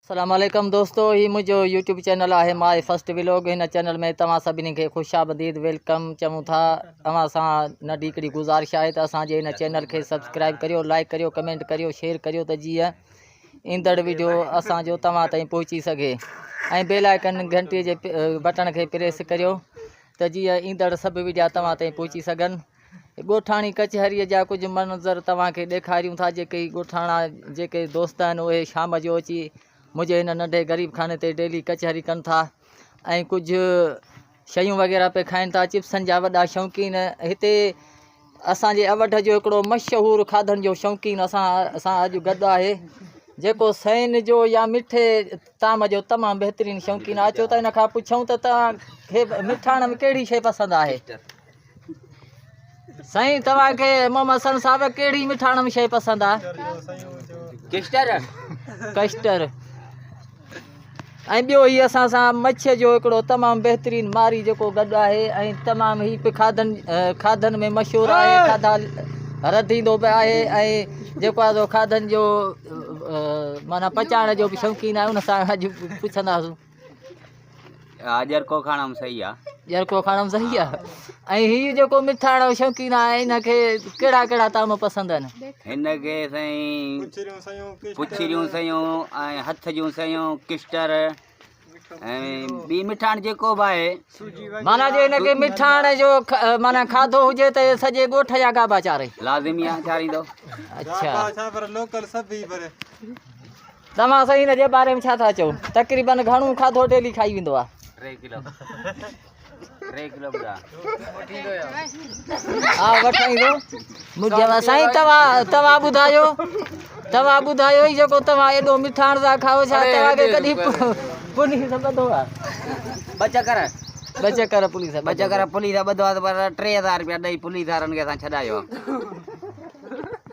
अस्सलामुअलैकुम दोस्तों, ही मुझो यूट्यूब चैनल है माय फर्स्ट व्लॉग। इन चैनल में तमाम सभी के खुशाबदीद वेलकम चऊं था। तव्हां सां नंढी हिकिड़ी गुज़ारिश है त असांजे इन चैनल के सब्सक्राइब करियो, लाइक करियो, कमेंट करियो, शेयर करियो त जीअं ईंदड़ वीडियो असांजो तव्हां ताईं पहुची सघे। ऐं बेल आइकन घंटी जे बटन के प्रेस करियो त जीअं ईंदड़ सभु वीडियो तव्हां ताईं पहुची सघनि। ॻोठाणी कचहरीअ जा कुझु मंज़र तव्हांखे ॾेखारियूं था। जेके ॻोठाणा जेके दोस्त आहिनि उहे शाम जो अची मुझे इन नंढे ग़रीब खाने ते डेली कचहरी कनि था ऐं कुझु शयूं वग़ैरह पे खाइनि था। चिप्सनि जा वॾा शौक़ीन हिते असांजे अवध जो हिकिड़ो मशहूरु खाधनि जो शौक़ीन असां अॼु गॾु आहे, जेको सैन जो या मिठे ताम जो तमामु बहितरीनु शौक़ीन आहे। अचो त इन खां पुछूं त तव्हांखे मिठाण में कहिड़ी शइ पसंदि आहे। साईं, तव्हांखे मोहम्मद सन साहिब कहिड़ी मिठाण में शइ पसंदि आहे? कस्टर। ऐं ॿियो ही असां सां मच्छीअ जो हिकिड़ो तमामु बहितरीनु मारी जेको गॾु आहे ऐं तमामु ही बि खाधनि में मशहूरु आहे। खाधा रधींदो बि आहे ऐं जेको आहे सो खाधनि जो माना पचाइण जो बि शौक़ीन आहे। उन सां अॼु पुछंदासीं। जरको खाणम सही आहे। जरको खाणम सही आहे। ऐं हीउ जेको मिठाण जो शौक़ीन आहे हिनखे कहिड़ा कहिड़ा ताम पसंदि आहिनि? हिनखे साईं पुछरियूं सयूं ऐं हथ जूं सयूं, किस्टर ऐं ॿी मिठाण जेको बि आहे। माना जो हिनखे मिठाण जो माना खाधो हुजे त सॼे ॻोठ जा गाबा चारे लाज़िमी आहे चारींदो। अच्छा, तव्हां साईं हिन जे बारे में छा था चओ? तक़रीबन घणो खाधो डेली खाई वेंदो आहे? 3 किलो ॿुधा हा वठाईंदो मुंहिंजे साईं। तव्हां ॿुधायो ही जेको तव्हां एॾो मिठाण था खाओ, छा तव्हांखे कॾहिं पुलिस ॿधो आहे? बचकर पुलिस ॿधो आहे, पर 3000 रुपया ॾेई पुलिस वारनि खे असां छॾायो।